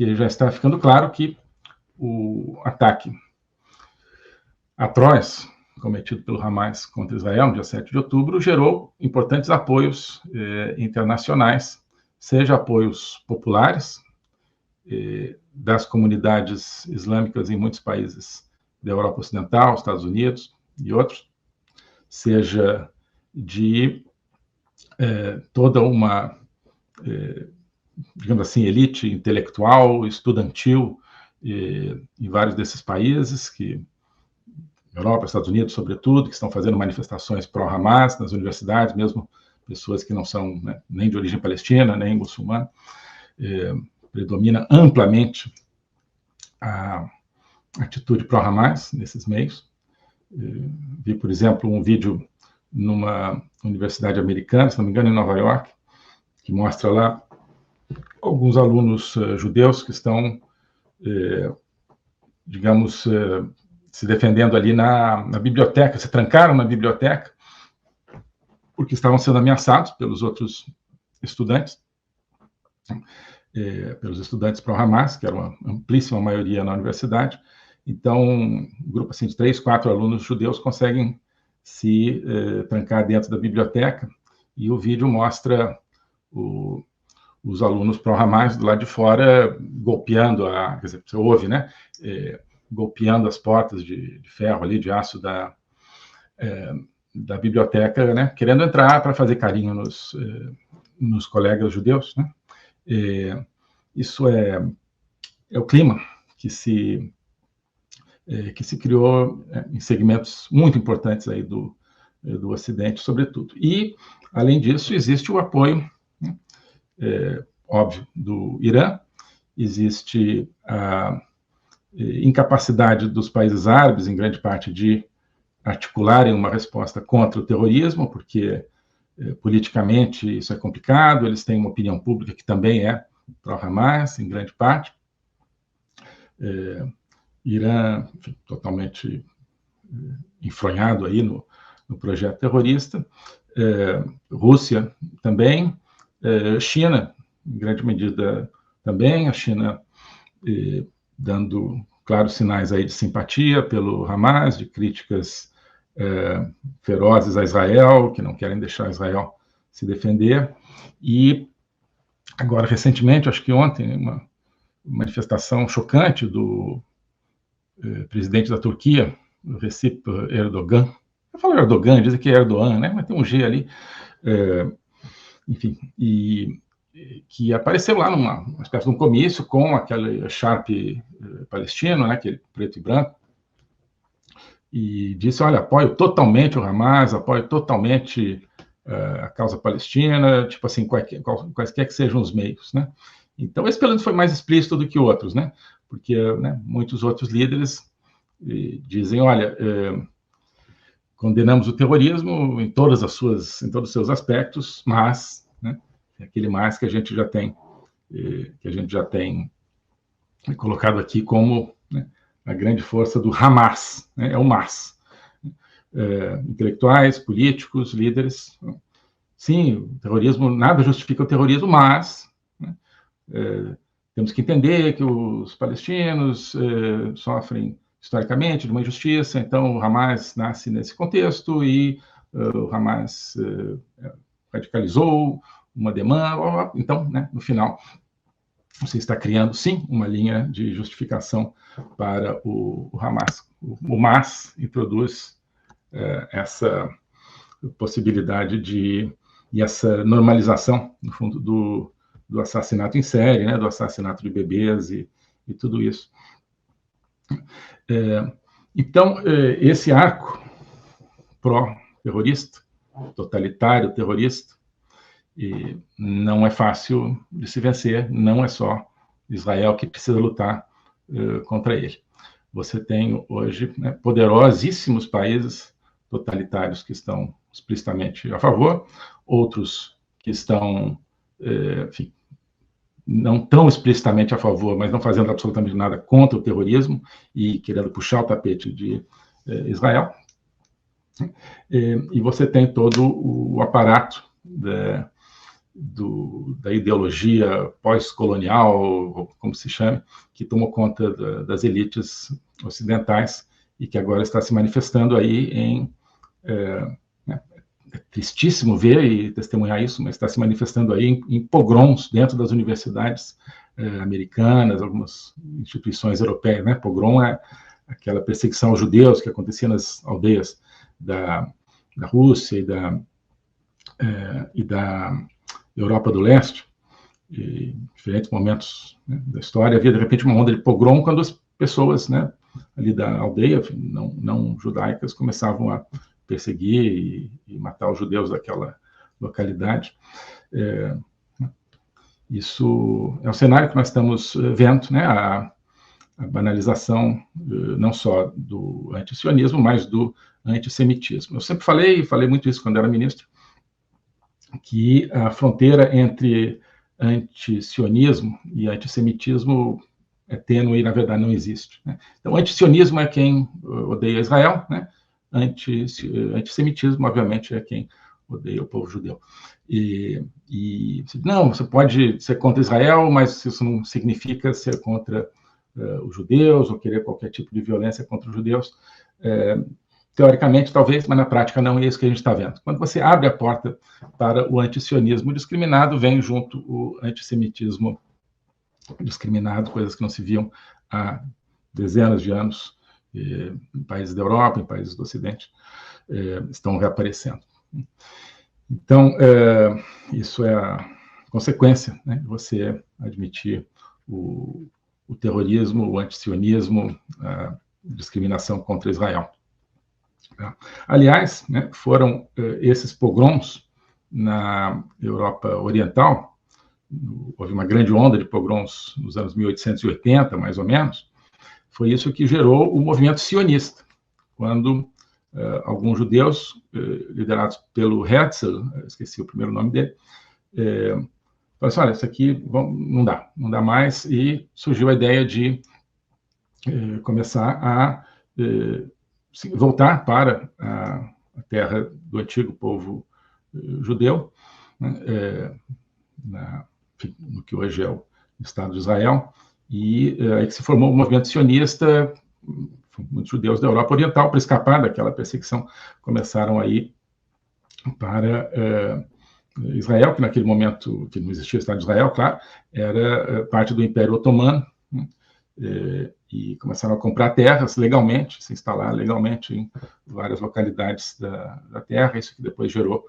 porque já está ficando claro que o ataque atroz cometido pelo Hamas contra Israel no dia 7 de outubro gerou importantes apoios internacionais, seja apoios populares das comunidades islâmicas em muitos países da Europa Ocidental, Estados Unidos e outros, seja de toda uma, digamos assim, elite intelectual, estudantil em vários desses países, que Europa, Estados Unidos, sobretudo, que estão fazendo manifestações pró-Hamas nas universidades, mesmo pessoas que não são, né, nem de origem palestina, nem muçulmana, predomina amplamente a atitude pró-Hamas nesses meios. Vi, por exemplo, um vídeo numa universidade americana, se não me engano, em Nova York, que mostra lá alguns alunos judeus que estão, digamos, se defendendo ali na biblioteca, se trancaram na biblioteca, porque estavam sendo ameaçados pelos outros estudantes, pelos estudantes pró-Hamas, que era uma amplíssima maioria na universidade. Então, um grupo assim, de 3, 4 alunos judeus conseguem se trancar dentro da biblioteca, e o vídeo mostra os alunos pró-Hamas do lado de fora golpeando, quer dizer, você ouve, né? Golpeando as portas de ferro ali, de aço da biblioteca, né? Querendo entrar para fazer carinho nos colegas judeus, né? Isso é o clima que se criou em segmentos muito importantes aí do Ocidente, sobretudo. E, além disso, existe o apoio, né, óbvio, do Irã, existe a incapacidade dos países árabes, em grande parte, de articularem uma resposta contra o terrorismo, porque politicamente isso é complicado, eles têm uma opinião pública que também é pró-Hamas, em grande parte. Irã, enfim, totalmente enfronhado aí no projeto terrorista, Rússia também, China, em grande medida também, a China dando claros sinais aí de simpatia pelo Hamas, de críticas ferozes a Israel, que não querem deixar Israel se defender. E agora, recentemente, acho que ontem, uma manifestação chocante do presidente da Turquia, o Recep Erdogan. Eu falo Erdogan, dizem que é Erdogan, né? Mas tem um G ali. Enfim, e que apareceu lá numa espécie de um comício com aquele Sharp palestino, né? Aquele preto e branco, e disse, olha, apoio totalmente o Hamas, apoio totalmente a causa palestina, tipo assim, quaisquer que sejam os meios, né? Então, esse pelo menos foi mais explícito do que outros, né? Porque, né, muitos outros líderes dizem, olha, condenamos o terrorismo em todos os seus aspectos, mas, né, aquele mais que a gente já tem colocado aqui como, né, a grande força do Hamas, né, é o mas. Intelectuais, políticos, líderes. Sim, o terrorismo, nada justifica o terrorismo, mas, né, temos que entender que os palestinos sofrem historicamente de uma injustiça, então o Hamas nasce nesse contexto e o Hamas radicalizou uma demanda, então, né, no final, você está criando, sim, uma linha de justificação para o Hamas. O Mas introduz essa possibilidade e essa normalização, no fundo, do assassinato em série, né, do assassinato de bebês e tudo isso. Então, esse arco pró-terrorista, totalitário terrorista, não é fácil de se vencer, não é só Israel que precisa lutar contra ele. Você tem hoje, né, poderosíssimos países totalitários que estão explicitamente a favor, outros que estão, enfim, não tão explicitamente a favor, mas não fazendo absolutamente nada contra o terrorismo e querendo puxar o tapete de Israel. E você tem todo o aparato da ideologia pós-colonial, ou como se chame, que tomou conta das elites ocidentais e que agora está se manifestando aí em... É tristíssimo ver e testemunhar isso, mas está se manifestando aí em pogroms dentro das universidades americanas, algumas instituições europeias, né? Pogrom é aquela perseguição aos judeus que acontecia nas aldeias da Rússia e da Europa do Leste. E em diferentes momentos, né, da história, havia de repente uma onda de pogrom quando as pessoas, né, ali da aldeia, não judaicas, começavam a perseguir e matar os judeus daquela localidade. Isso é um cenário que nós estamos vendo, né, a banalização não só do antisionismo, mas do antissemitismo. Eu sempre falei muito isso quando era ministro, que a fronteira entre antisionismo e antissemitismo é tênue e, na verdade, não existe, né? Então, antisionismo é quem odeia Israel, né? Antissemitismo, obviamente, é quem odeia o povo judeu. Não, você pode ser contra Israel, mas isso não significa ser contra os judeus ou querer qualquer tipo de violência contra os judeus. Teoricamente, talvez, mas na prática não é isso que a gente está vendo. Quando você abre a porta para o antisionismo discriminado, vem junto o antissemitismo discriminado, coisas que não se viam há dezenas de anos em países da Europa, em países do Ocidente, estão reaparecendo. Então, isso é a consequência, né, de você admitir o terrorismo, o antisionismo, a discriminação contra Israel. Aliás, né, foram esses pogroms na Europa Oriental. Houve uma grande onda de pogroms nos anos 1880, mais ou menos. Foi isso que gerou o movimento sionista, quando alguns judeus, liderados pelo Herzl, esqueci o primeiro nome dele, falaram assim, olha, isso aqui não dá mais, e surgiu a ideia de começar a voltar para a terra do antigo povo judeu, né, no que hoje é o Estado de Israel, e aí que se formou o movimento sionista. Muitos judeus da Europa Oriental, para escapar daquela perseguição, começaram a ir para Israel, que naquele momento, que não existia o Estado de Israel, claro, era parte do Império Otomano, né, e começaram a comprar terras legalmente, se instalar legalmente em várias localidades da terra, isso que depois gerou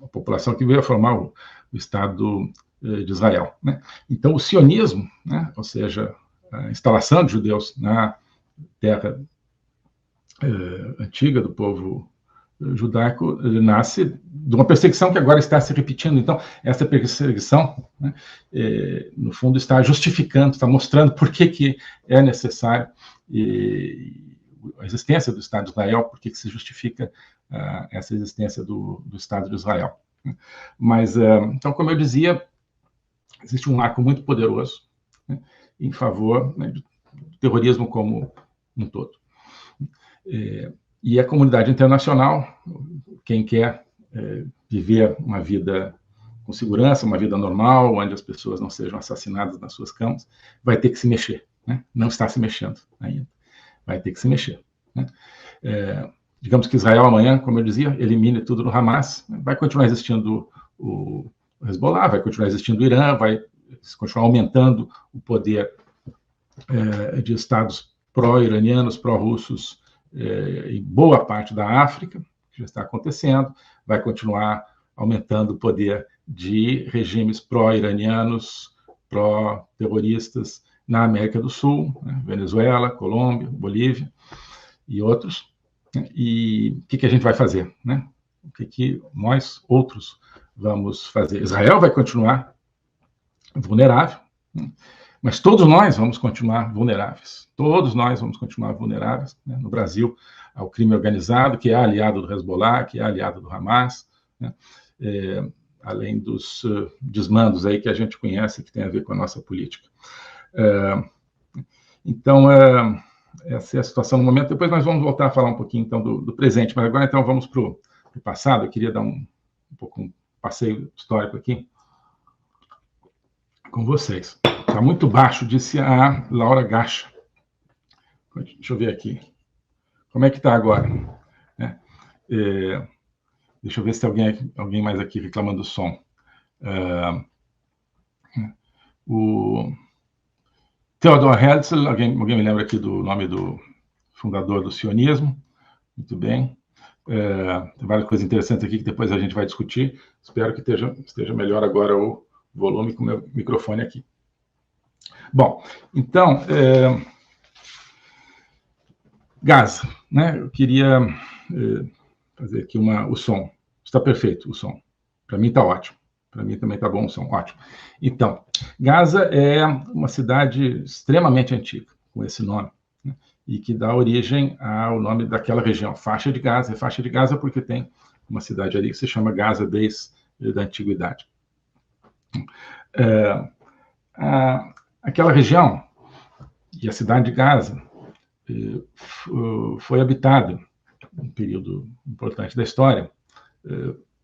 a população que veio a formar o Estado de Israel, né? Então, o sionismo, né, ou seja, a instalação de judeus na terra antiga do povo judaico, nasce de uma perseguição que agora está se repetindo. Então, essa perseguição, né, no fundo, está justificando, está mostrando por que é necessário a existência do Estado de Israel, por que se justifica essa existência do Estado de Israel. Mas, então, como eu dizia, existe um arco muito poderoso, né, em favor, né, do terrorismo como um todo. E a comunidade internacional, quem quer viver uma vida com segurança, uma vida normal, onde as pessoas não sejam assassinadas nas suas camas, vai ter que se mexer, né? Não está se mexendo ainda. Vai ter que se mexer, né? Digamos que Israel amanhã, como eu dizia, elimine tudo no Hamas, vai continuar existindo o Hezbollah, vai continuar existindo o Irã, vai continuar aumentando o poder de estados pró-iranianos, pró-russos, em boa parte da África, que já está acontecendo, vai continuar aumentando o poder de regimes pró-iranianos, pró-terroristas na América do Sul, né, Venezuela, Colômbia, Bolívia e outros. E o que a gente vai fazer, né? O que nós, outros, vamos fazer? Israel vai continuar vulnerável, né? Mas todos nós vamos continuar vulneráveis. Todos nós vamos continuar vulneráveis, né? No Brasil, ao crime organizado, que é aliado do Hezbollah, que é aliado do Hamas, né? Além dos desmandos aí que a gente conhece, que tem a ver com a nossa política. Então, essa é a situação no momento. Depois nós vamos voltar a falar um pouquinho, então, do presente, mas agora, então, vamos para o passado. Eu queria dar um pouco passeio histórico aqui com vocês. Está muito baixo, disse a Laura Gacha. Deixa eu ver aqui. Como é que está agora? Deixa eu ver se tem alguém mais aqui reclamando do som. O Theodor Herzl, alguém me lembra aqui do nome do fundador do sionismo? Muito bem. Tem várias coisas interessantes aqui que depois a gente vai discutir. Espero que esteja melhor agora o volume com o meu microfone aqui. Bom, então, Gaza, né? Eu queria fazer aqui o som. Está perfeito o som. Para mim está ótimo. Para mim também está bom o som, ótimo. Então, Gaza é uma cidade extremamente antiga, com esse nome, né? E que dá origem ao nome daquela região, Faixa de Gaza. É Faixa de Gaza porque tem uma cidade ali que se chama Gaza desde a antiguidade. Aquela região e a cidade de Gaza foi habitada, um período importante da história,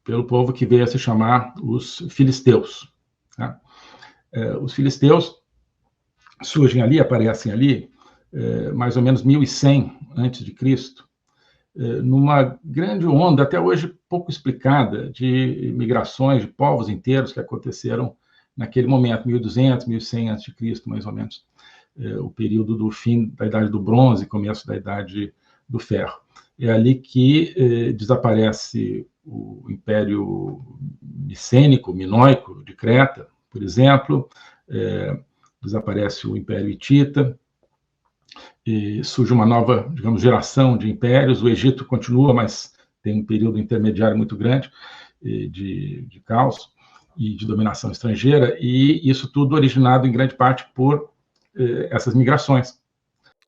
pelo povo que veio a se chamar os filisteus. Tá? Os filisteus surgem ali, aparecem ali, mais ou menos 1100 a.C., numa grande onda, até hoje pouco explicada, de migrações de povos inteiros que aconteceram naquele momento, 1200, 1100 a.C., mais ou menos, o período do fim da Idade do Bronze, começo da Idade do Ferro. É ali que desaparece o Império Micênico, Minoico, de Creta, por exemplo, desaparece o Império Hitita, e surge uma nova, digamos, geração de impérios. O Egito continua, mas tem um período intermediário muito grande de caos e de dominação estrangeira, e isso tudo originado em grande parte por essas migrações.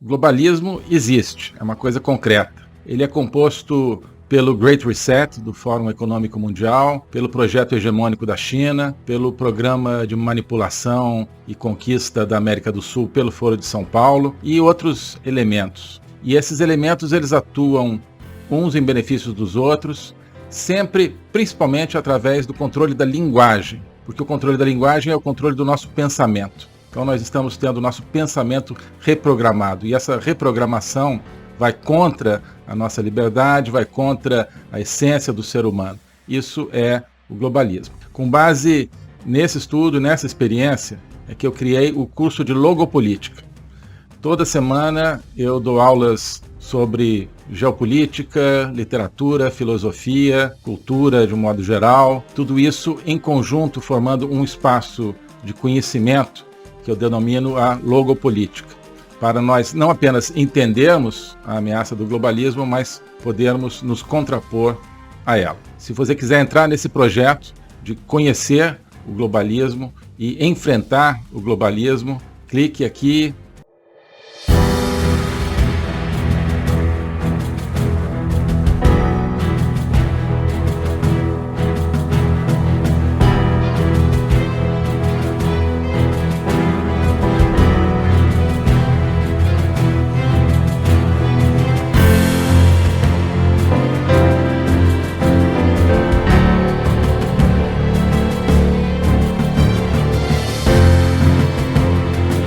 O globalismo existe, é uma coisa concreta. Ele é composto pelo Great Reset, do Fórum Econômico Mundial, pelo projeto hegemônico da China, pelo programa de manipulação e conquista da América do Sul pelo Foro de São Paulo e outros elementos. E esses elementos, eles atuam uns em benefício dos outros, sempre, principalmente através do controle da linguagem, porque o controle da linguagem é o controle do nosso pensamento. Então nós estamos tendo o nosso pensamento reprogramado, e essa reprogramação vai contra a nossa liberdade, vai contra a essência do ser humano. Isso é o globalismo. Com base nesse estudo, nessa experiência, é que eu criei o curso de Logopolítica. Toda semana eu dou aulas sobre geopolítica, literatura, filosofia, cultura de um modo geral, tudo isso em conjunto formando um espaço de conhecimento que eu denomino a logopolítica, para nós não apenas entendermos a ameaça do globalismo, mas podermos nos contrapor a ela. Se você quiser entrar nesse projeto de conhecer o globalismo e enfrentar o globalismo, clique aqui